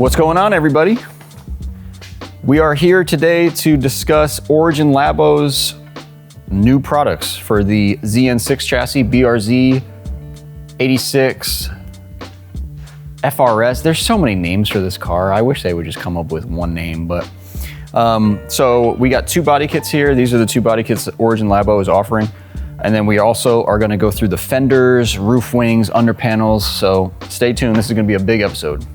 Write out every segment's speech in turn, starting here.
What's going on, everybody? We are here today to discuss Origin Labo's new products for the ZN6 chassis, BRZ, 86, FRS. There's so many names for this car. I wish they would just come up with one name, but so we got two body kits here. These are the two body kits that Origin Labo is offering. And then we also are gonna go through the fenders, roof wings, under panels. So stay tuned, this is gonna be a big episode.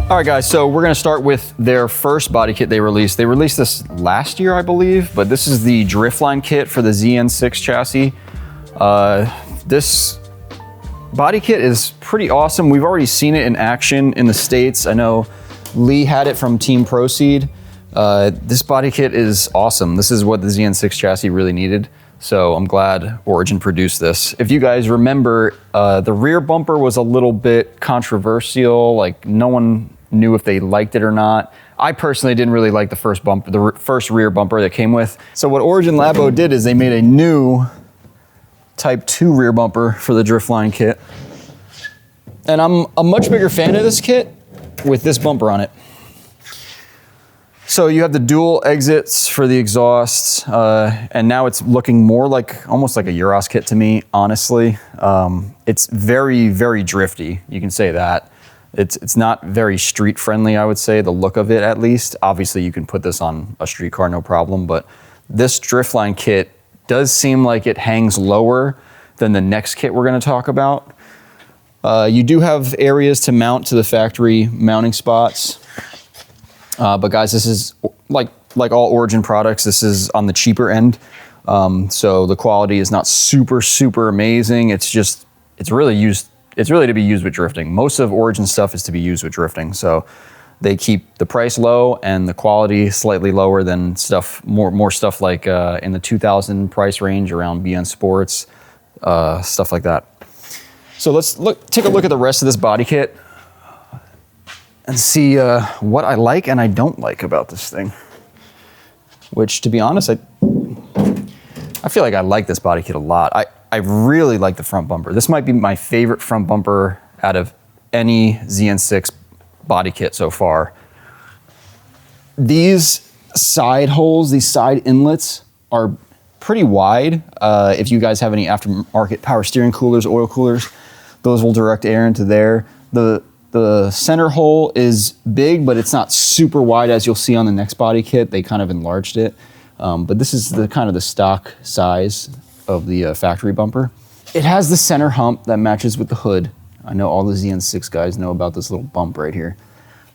All right, guys, so we're gonna start with their first body kit they released. They released this last year, I believe, but this is the Driftline kit for the ZN6 chassis. This body kit is pretty awesome. We've already seen it in action in the States. I know Lee had it from Team Proceed. This body kit is awesome. This is what the ZN6 chassis really needed. So I'm glad Origin produced this. If you guys remember, the rear bumper was a little bit controversial. Like, no one knew if they liked it or not. I personally didn't really like the first bumper, the first rear bumper that came with. So what Origin Labo did is they made a new Type 2 rear bumper for the Driftline kit. And I'm a much bigger fan of this kit with this bumper on it. So you have the dual exits for the exhausts, and now it's looking more like, almost like a Euros kit to me, honestly. It's very, very drifty, you can say that. It's not very street friendly, I would say, the look of it at least. Obviously you can put this on a street car, no problem, but this Driftline kit does seem like it hangs lower than the next kit we're gonna talk about. You do have areas to mount to the factory mounting spots. But guys, this is like all Origin products, this is on the cheaper end. So the quality is not super, super amazing. It's really to be used with drifting. Most of Origin stuff is to be used with drifting. So they keep the price low and the quality slightly lower than stuff, more stuff like in the 2000 price range around BN Sports, stuff like that. So let's take a look at the rest of this body kit and see what I like and I don't like about this thing. Which, to be honest, I feel like I like this body kit a lot. I really like the front bumper. This might be my favorite front bumper out of any ZN6 body kit so far. These side holes, these side inlets are pretty wide. If you guys have any aftermarket power steering coolers, oil coolers, those will direct air into there. The center hole is big, but it's not super wide as you'll see on the next body kit. They kind of enlarged it. But this is the kind of the stock size of the factory bumper. It has the center hump that matches with the hood. I know all the ZN6 guys know about this little bump right here.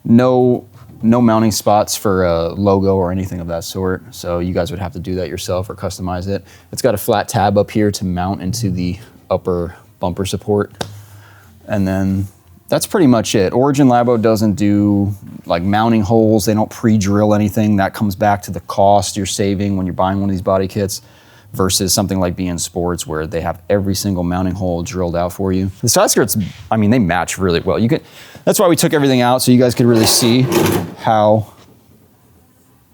No mounting spots for a logo or anything of that sort. So you guys would have to do that yourself or customize it. It's got a flat tab up here to mount into the upper bumper support. And then that's pretty much it. Origin Labo doesn't do like mounting holes. They don't pre-drill anything. That comes back to the cost you're saving when you're buying one of these body kits versus something like BN Sports where they have every single mounting hole drilled out for you. The side skirts, I mean, they match really well. That's why we took everything out so you guys could really see how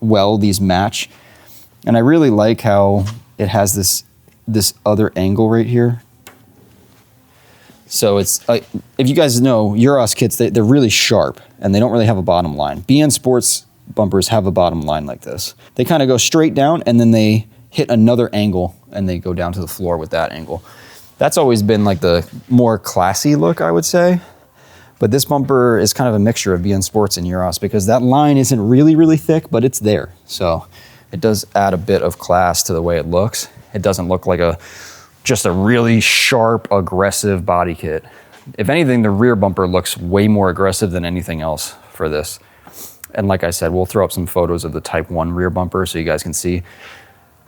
well these match. And I really like how it has this other angle right here. So it's, if you guys know, Euros kits, they're really sharp and they don't really have a bottom line. BN Sports bumpers have a bottom line like this. They kind of go straight down and then they hit another angle and they go down to the floor with that angle. That's always been like the more classy look, I would say. But this bumper is kind of a mixture of BN Sports and Euros because that line isn't really, really thick, but it's there. So it does add a bit of class to the way it looks. It doesn't look like just a really sharp, aggressive body kit. If anything, the rear bumper looks way more aggressive than anything else for this. And like I said, we'll throw up some photos of the Type 1 rear bumper so you guys can see.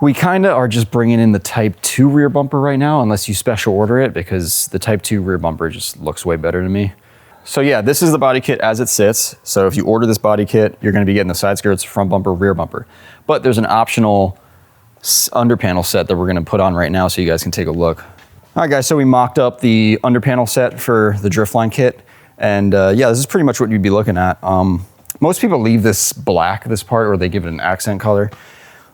We kind of are just bringing in the Type 2 rear bumper right now, unless you special order it, because the Type 2 rear bumper just looks way better to me. So yeah, this is the body kit as it sits. So if you order this body kit, you're gonna be getting the side skirts, front bumper, rear bumper. But there's an optional under panel set that we're gonna put on right now so you guys can take a look. All right guys, so we mocked up the under panel set for the Driftline kit. And yeah, this is pretty much what you'd be looking at. Most people leave this black, this part, or they give it an accent color.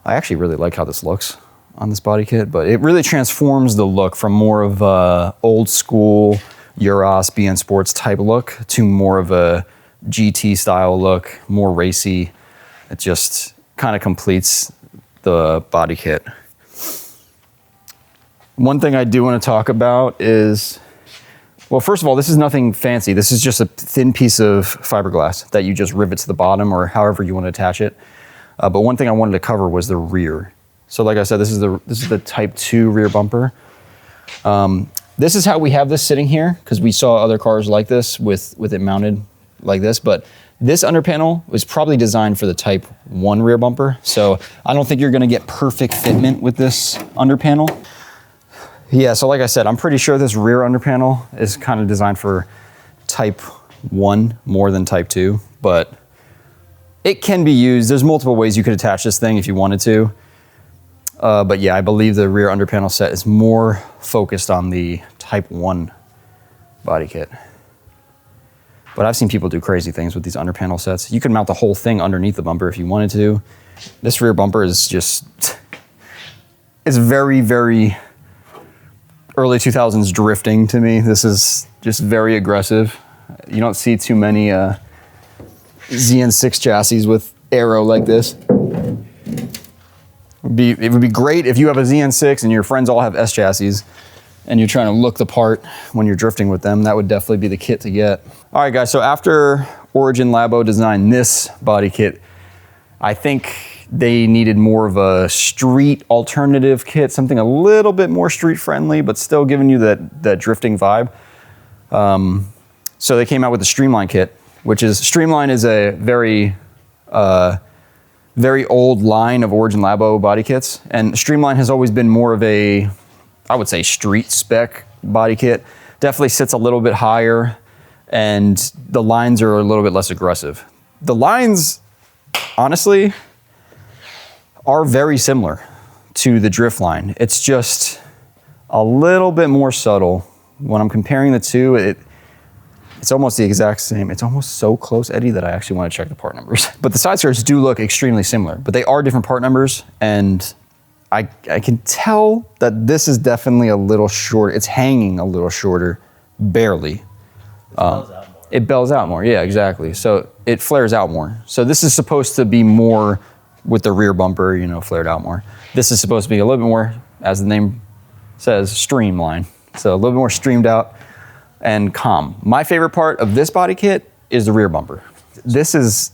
I actually really like how this looks on this body kit, but it really transforms the look from more of a old school Euros BN Sports type look to more of a GT style look, more racy. It just kind of completes the body kit. One thing I do want to talk about is, well, first of all, this is nothing fancy. This is just a thin piece of fiberglass that you just rivet to the bottom or however you want to attach it. But one thing I wanted to cover was the rear. So like I said, this is the Type 2 rear bumper. This is how we have this sitting here, because we saw other cars like this with it mounted like this. But this under panel was probably designed for the Type 1 rear bumper. So I don't think you're going to get perfect fitment with this under panel. Yeah, so like I said, I'm pretty sure this rear under panel is kind of designed for Type 1 more than Type 2, but it can be used. There's multiple ways you could attach this thing if you wanted to. But yeah, I believe the rear under panel set is more focused on the Type 1 body kit. But I've seen people do crazy things with these under panel sets. You could mount the whole thing underneath the bumper if you wanted to. This rear bumper is just, it's very, very early 2000s drifting to me. This is just very aggressive. You don't see too many ZN6 chassis with aero like this. It would be great if you have a ZN6 and your friends all have S chassis and you're trying to look the part when you're drifting with them. That would definitely be the kit to get. All right, guys, so after Origin Labo designed this body kit, I think they needed more of a street alternative kit, something a little bit more street friendly, but still giving you that drifting vibe. So they came out with the Streamline kit, which is, Streamline is a very old line of Origin Labo body kits. And Streamline has always been more of a, I would say, street spec body kit. Definitely sits a little bit higher and the lines are a little bit less aggressive. The lines, honestly, are very similar to the drift line. It's just a little bit more subtle. When I'm comparing the two, it's almost the exact same. It's almost so close, Eddie, that I actually want to check the part numbers. But the side skirts do look extremely similar, but they are different part numbers, and I can tell that this is definitely a little short. It's hanging a little shorter, barely. It bells out more, yeah, exactly. So it flares out more. So this is supposed to be more with the rear bumper, you know, flared out more. This is supposed to be a little bit more, as the name says, streamline. So a little bit more streamed out and calm. My favorite part of this body kit is the rear bumper. This is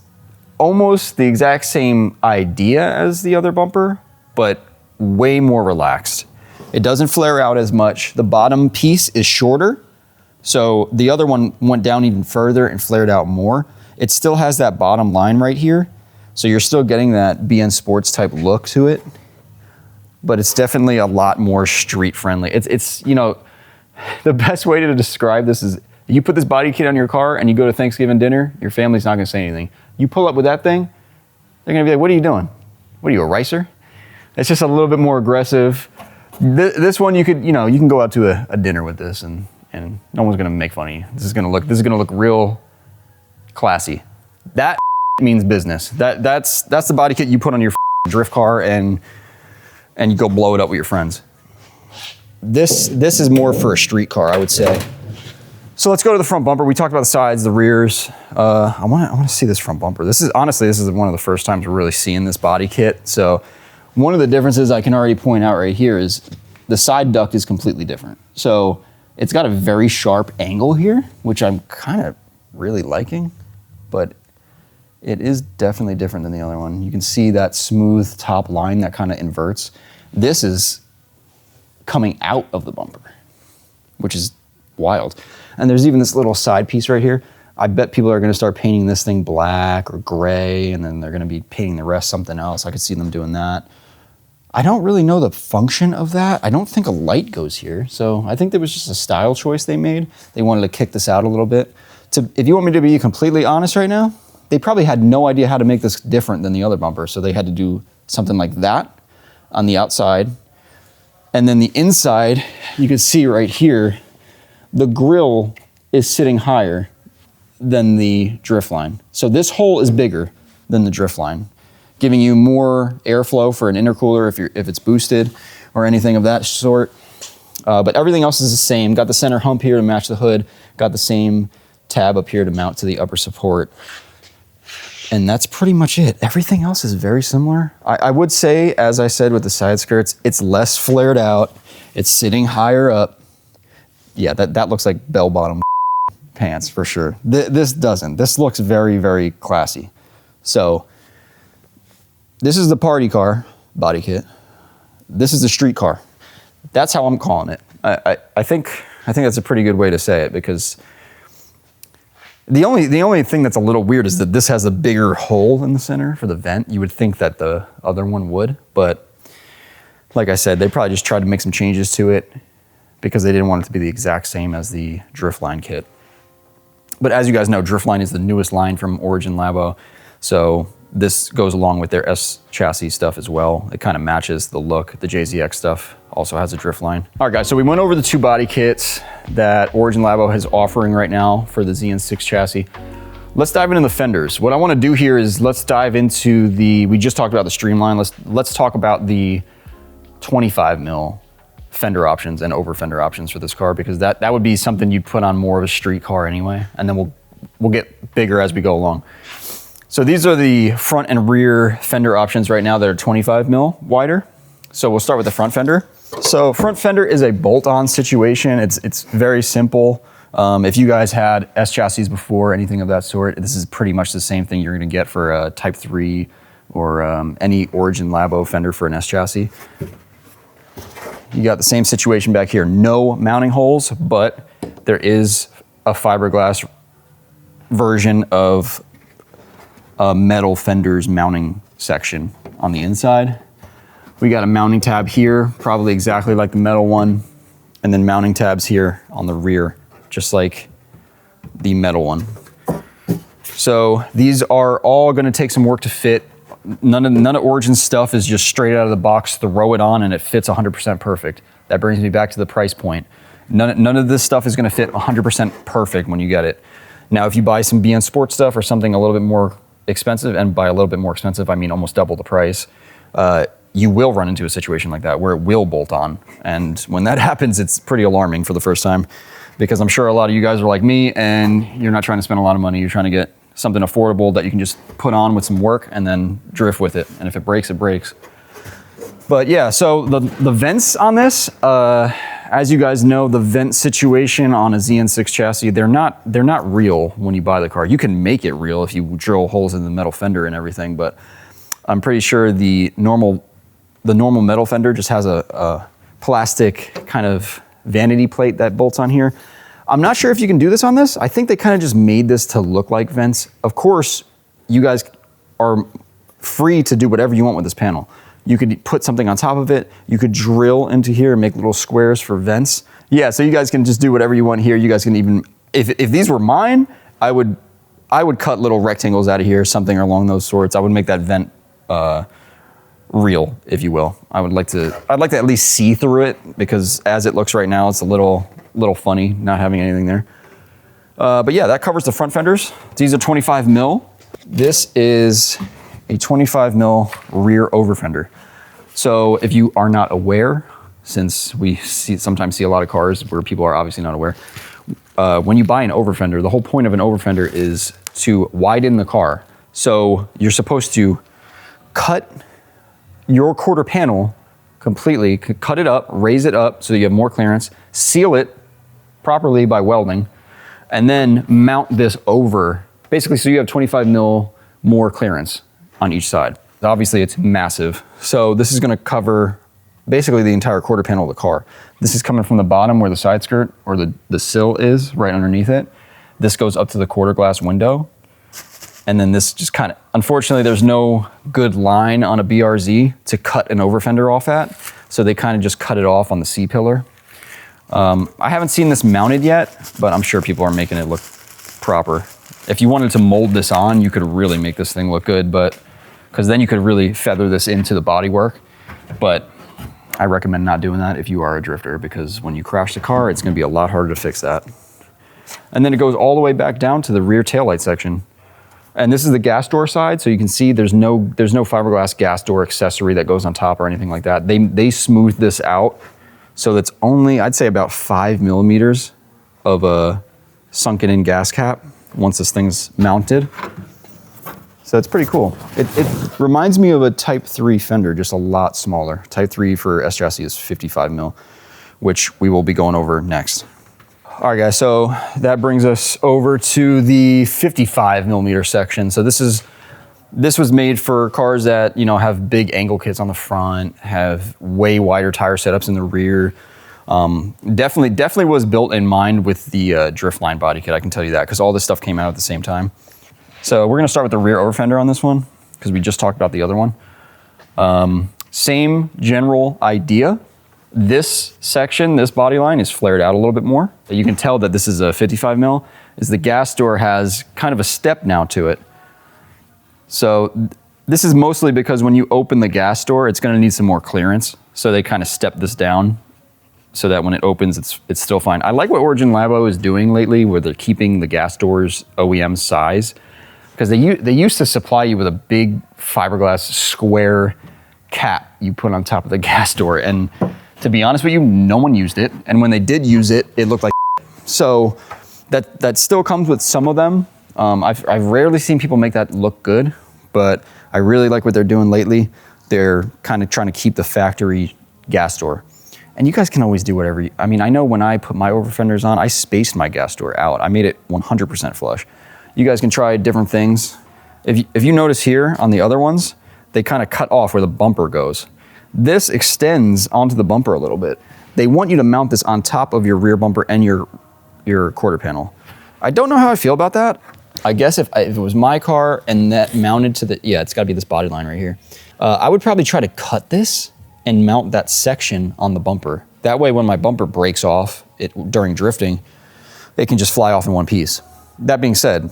almost the exact same idea as the other bumper, but way more relaxed. It doesn't flare out as much. The bottom piece is shorter, so the other one went down even further and flared out more. It still has that bottom line right here, so you're still getting that BN Sports type look to it, but it's definitely a lot more street friendly. It's you know, the best way to describe this is you put this body kit on your car and you go to Thanksgiving dinner, your family's not gonna say anything. You pull up with that thing, they're gonna be like, what are you doing? What are you, a racer? It's just a little bit more aggressive. This one you could, you know, you can go out to a dinner with this and no one's gonna make fun of you. This is gonna look real classy. That means business. That's the body kit you put on your drift car and you go blow it up with your friends. This is more for a street car, I would say. So let's go to the front bumper. We talked about the sides, the rears. I want to see this front bumper. This is one of the first times we're really seeing this body kit. So one of the differences I can already point out right here is the side duct is completely different. So it's got a very sharp angle here, which I'm kind of really liking, but it is definitely different than the other one. You can see that smooth top line that kind of inverts. This is coming out of the bumper, which is wild. And there's even this little side piece right here. I bet people are gonna start painting this thing black or gray, and then they're gonna be painting the rest something else. I could see them doing that. I don't really know the function of that. I don't think a light goes here. So I think there was just a style choice they made. They wanted to kick this out a little bit. If you want me to be completely honest right now, they probably had no idea how to make this different than the other bumper. So they had to do something like that on the outside. And then the inside, you can see right here, the grille is sitting higher than the drift line. So this hole is bigger than the drift line. giving you more airflow for an intercooler if it's boosted or anything of that sort. But everything else is the same. Got the center hump here to match the hood. Got the same tab up here to mount to the upper support. And that's pretty much it. Everything else is very similar. I would say, as I said with the side skirts, it's less flared out. It's sitting higher up. Yeah, that looks like bell-bottom pants for sure. This doesn't. This looks very, very classy. So this is the party car body kit. This is the street car. That's how I'm calling it. I think that's a pretty good way to say it, because the only thing that's a little weird is that this has a bigger hole in the center for the vent. You would think that the other one would, but like I said, they probably just tried to make some changes to it because they didn't want it to be the exact same as the Driftline kit. But as you guys know, Driftline is the newest line from Origin Labo, so this goes along with their S chassis stuff as well. It kind of matches the look. The JZX stuff also has a Driftline. All right, guys, so we went over the 2 body kits that Origin Labo is offering right now for the ZN6 chassis. Let's dive into the fenders. What I want to do here is let's dive into we just talked about the Streamline. Let's talk about the 25 mil fender options and over fender options for this car, because that would be something you'd put on more of a street car anyway, and then we'll get bigger as we go along. So these are the front and rear fender options right now that are 25 mil wider. So we'll start with the front fender. So front fender is a bolt-on situation. It's very simple. If you guys had S chassis before, anything of that sort, this is pretty much the same thing you're gonna get for a Type 3 or any Origin Labo fender for an S chassis. You got the same situation back here. No mounting holes, but there is a fiberglass version of a metal fenders mounting section on the inside. We got a mounting tab here, probably exactly like the metal one, and then mounting tabs here on the rear, just like the metal one. So these are all gonna take some work to fit. None of Origin's stuff is just straight out of the box, throw it on, and it fits 100% perfect. That brings me back to the price point. None of this stuff is gonna fit 100% perfect when you get it. Now, if you buy some BN Sport stuff or something a little bit more expensive, and by a little bit more expensive, I mean almost double the price, you will run into a situation like that where it will bolt on. And when that happens, it's pretty alarming for the first time, because I'm sure a lot of you guys are like me and you're not trying to spend a lot of money. You're trying to get something affordable that you can just put on with some work and then drift with it. And if it breaks, it breaks. But yeah, so the vents on this, as you guys know, the vent situation on a ZN6 chassis, they're not real when you buy the car. You can make it real if you drill holes in the metal fender and everything, but I'm pretty sure the normal metal fender just has a plastic kind of vanity plate that bolts on here. I'm not sure if you can do this on this. I think they kind of just made this to look like vents. Of course, you guys are free to do whatever you want with this panel. You could put something on top of it. You could drill into here and make little squares for vents. Yeah, so you guys can just do whatever you want here. You guys can even, if these were mine, I would cut little rectangles out of here, something along those sorts. I would make that vent real, if you will. I'd like to at least see through it, because as it looks right now, it's a little funny not having anything there. But yeah, that covers the front fenders. These are 25 mil. This is a 25 mil rear over fender. So if you are not aware, since we sometimes see a lot of cars where people are obviously not aware, when you buy an over fender, the whole point of an over fender is to widen the car. So you're supposed to cut your quarter panel completely, cut it up, raise it up so you have more clearance, seal it properly by welding, and then mount this over, basically so you have 25 mil more clearance on each side. Obviously it's massive. So this is gonna cover basically the entire quarter panel of the car. This is coming from the bottom where the side skirt or the sill is, right underneath it. This goes up to the quarter glass window. And then this just kind of, unfortunately, there's no good line on a BRZ to cut an over fender off at. So they kind of just cut it off on the C-pillar. I haven't seen this mounted yet, but I'm sure people are making it look proper. If you wanted to mold this on, you could really make this thing look good, but because then you could really feather this into the bodywork. But I recommend not doing that if you are a drifter, because when you crash the car, it's gonna be a lot harder to fix that. And then it goes all the way back down to the rear taillight section. And this is the gas door side, so you can see there's no fiberglass gas door accessory that goes on top or anything like that. They smoothed this out, so that's only, I'd say, about 5 millimeters of a sunken in gas cap once this thing's mounted. So it's pretty cool. It reminds me of a Type 3 fender, just a lot smaller. Type 3 for S chassis is 55 mil, which we will be going over next. All right, guys, so that brings us over to the 55 millimeter section. So this was made for cars that, you know, have big angle kits on the front, have way wider tire setups in the rear. Definitely was built in mind with the Driftline body kit, I can tell you that, because all this stuff came out at the same time. So we're gonna start with the rear over fender on this one, because we just talked about the other one. Same general idea. This section, this body line is flared out a little bit more. You can tell that this is a 55 mil, is the gas door has kind of a step now to it. So this is mostly because when you open the gas door, it's gonna need some more clearance. So they kind of step this down so that when it opens, it's still fine. I like what Origin Labo is doing lately, where they're keeping the gas doors OEM size, because they used to supply you with a big fiberglass square cap you put on top of the gas door. And to be honest with you, no one used it. And when they did use it, it looked like so that still comes with some of them. I've rarely seen people make that look good, but I really like what they're doing lately. They're kind of trying to keep the factory gas door. And you guys can always do whatever I mean, I know when I put my over fenders on, I spaced my gas door out. I made it 100% flush. You guys can try different things. If you notice here on the other ones, they kind of cut off where the bumper goes. This extends onto the bumper a little bit. They want you to mount this on top of your rear bumper and your quarter panel. I don't know how I feel about that. I guess if it was my car and that mounted to the, yeah, it's gotta be this body line right here. I would probably try to cut this and mount that section on the bumper. That way when my bumper breaks off during drifting, it can just fly off in one piece. That being said,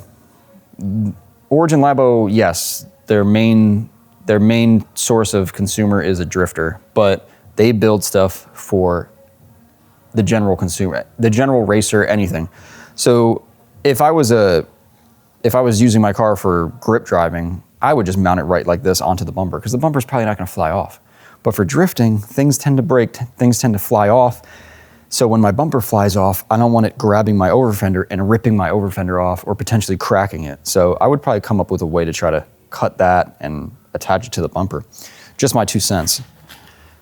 Origin Labo, yes, their main source of consumer is a drifter, but they build stuff for the general consumer, the general racer, anything. So if I was using my car for grip driving, I would just mount it right like this onto the bumper, because the bumper's probably not gonna fly off. But for drifting, things tend to break, things tend to fly off. So when my bumper flies off, I don't want it grabbing my over fender and ripping my over fender off or potentially cracking it. So I would probably come up with a way to try to cut that and attach it to the bumper. Just my 2 cents.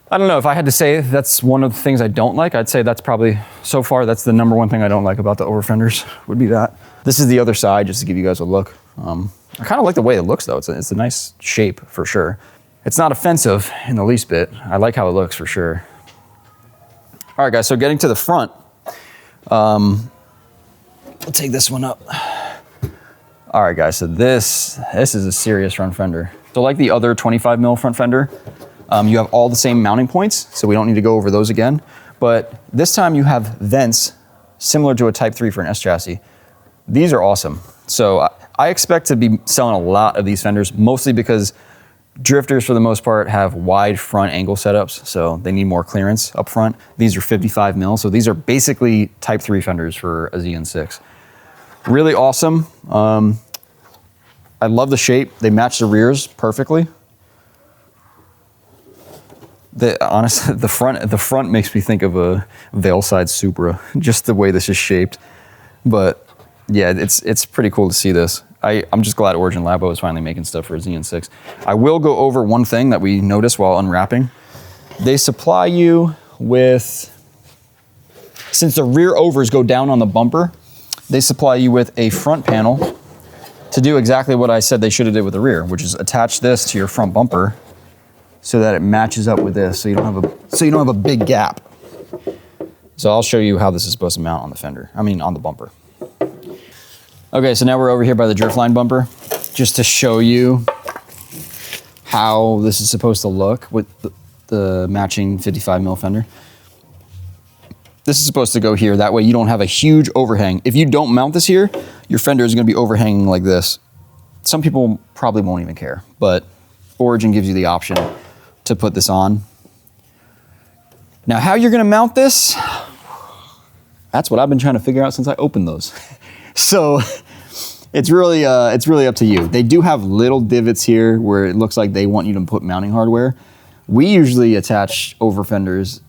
I don't know, if I had to say that's one of the things I don't like, I'd say that's probably, so far, that's the number one thing I don't like about the over fenders, would be that. This is the other side, just to give you guys a look. I kind of like the way it looks though. It's a nice shape for sure. It's not offensive in the least bit. I like how it looks for sure. All right guys, so getting to the front, we'll take this one up. All right guys, so this is a serious front fender. So like the other 25 mil front fender, you have all the same mounting points, so we don't need to go over those again. But this time you have vents similar to a Type 3 for an S chassis. These are awesome. So I expect to be selling a lot of these fenders, mostly because drifters for the most part have wide front angle setups, so they need more clearance up front. These are 55 mil, so these are basically Type 3 fenders for a ZN6. Really awesome. I love the shape. They match the rears perfectly. Honestly, the front makes me think of a Veilside Supra, just the way this is shaped. But yeah, it's pretty cool to see this. I'm just glad Origin Labo is finally making stuff for a ZN6. I will go over one thing that we noticed while unwrapping. They supply you with, since the rear overs go down on the bumper, they supply you with a front panel to do exactly what I said they should have did with the rear, which is attach this to your front bumper so that it matches up with this, so you don't have a big gap. So I'll show you how this is supposed to mount on the fender. I mean, on the bumper. Okay, so now we're over here by the Driftline bumper, just to show you how this is supposed to look with the matching 55 mil fender. This is supposed to go here. That way you don't have a huge overhang. If you don't mount this here, your fender is gonna be overhanging like this. Some people probably won't even care, but Origin gives you the option to put this on. Now, how you're gonna mount this, that's what I've been trying to figure out since I opened those. So It's really up to you. They do have little divots here where it looks like they want you to put mounting hardware. We usually attach over fenders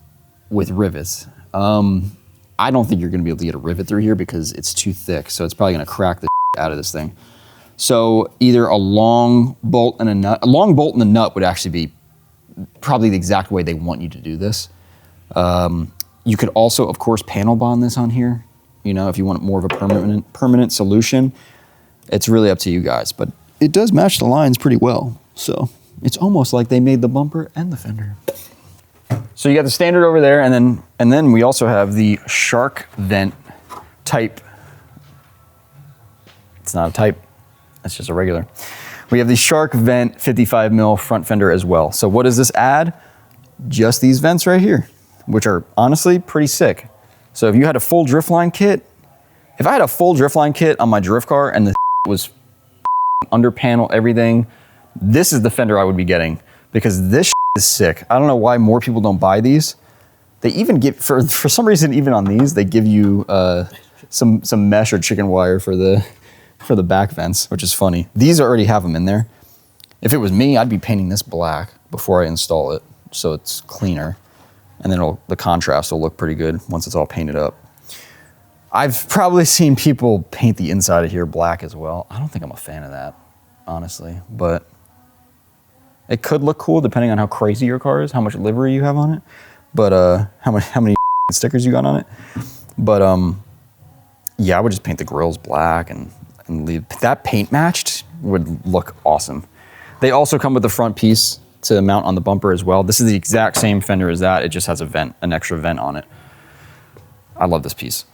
with rivets. I don't think you're gonna be able to get a rivet through here because it's too thick, so it's probably gonna crack the out of this thing. So either a long bolt and a nut. A long bolt and a nut would actually be probably the exact way they want you to do this. You could also, of course, panel bond this on here. You know, if you want more of a permanent solution, it's really up to you guys. But it does match the lines pretty well. So it's almost like they made the bumper and the fender. So you got the standard over there, and then we also have the shark vent type. It's not a type, it's just a regular. We have the shark vent 55 mil front fender as well. So what does this add? Just these vents right here, which are honestly pretty sick. So if you had a full drift line kit, if I had a full drift line kit on my drift car and the was under panel everything, this is the fender I would be getting, because this is sick. I don't know why more people don't buy these. They even get, for some reason, even on these, they give you some mesh or chicken wire for the back vents, which is funny. These already have them in there. If it was me, I'd be painting this black before I install it, so it's cleaner. And then the contrast will look pretty good once it's all painted up. I've probably seen people paint the inside of here black as well. I don't think I'm a fan of that, honestly, but it could look cool depending on how crazy your car is, how much livery you have on it, but how many stickers you got on it. But yeah, I would just paint the grills black and leave that paint matched would look awesome. They also come with the front piece to mount on the bumper as well. This is the exact same fender as that. It just has a vent, an extra vent on it. I love this piece.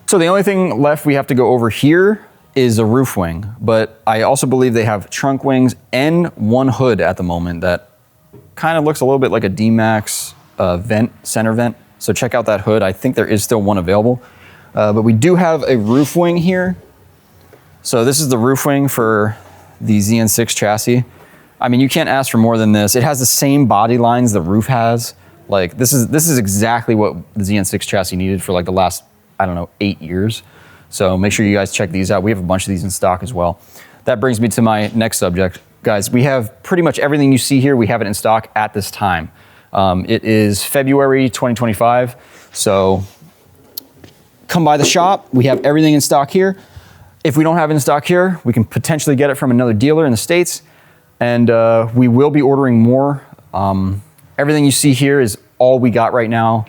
So the only thing left we have to go over here is a roof wing, but I also believe they have trunk wings and one hood at the moment that kind of looks a little bit like a D-Max vent, center vent. So check out that hood. I think there is still one available, but we do have a roof wing here. So this is the roof wing for the ZN6 chassis. I mean, you can't ask for more than this. It has the same body lines the roof has. Like this is exactly what the ZN6 chassis needed for like the last, I don't know, 8 years. So make sure you guys check these out. We have a bunch of these in stock as well. That brings me to my next subject. Guys, we have pretty much everything you see here, we have it in stock at this time. It is February 2025, so come by the shop. We have everything in stock here. If we don't have it in stock here, we can potentially get it from another dealer in the States, and we will be ordering more. Everything you see here is all we got right now.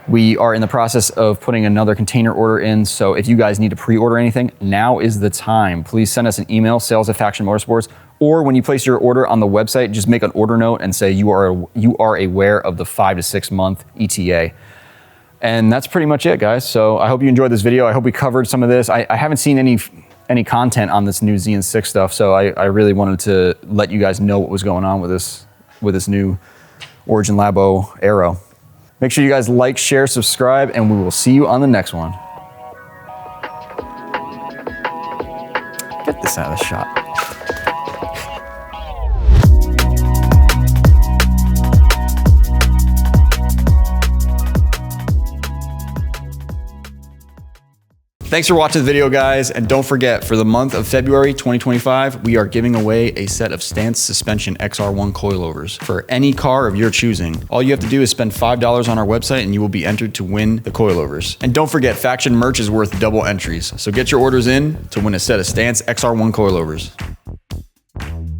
We are in the process of putting another container order in, so if you guys need to pre-order anything, now is the time. Please send us an email, sales@Faction Motorsports, or when you place your order on the website, just make an order note and say you are aware of the 5 to 6 month ETA. And that's pretty much it, guys. So I hope you enjoyed this video. I hope we covered some of this. I haven't seen any content on this new ZN6 stuff, so I really wanted to let you guys know what was going on with this new Origin Labo Aero. Make sure you guys like, share, subscribe, and we will see you on the next one. Get this out of the shot. Thanks for watching the video, guys, and don't forget, for the month of February 2025, we are giving away a set of Stance Suspension XR1 coilovers for any car of your choosing. All you have to do is spend $5 on our website and you will be entered to win the coilovers. And don't forget, Faction merch is worth double entries, so get your orders in to win a set of Stance XR1 coilovers.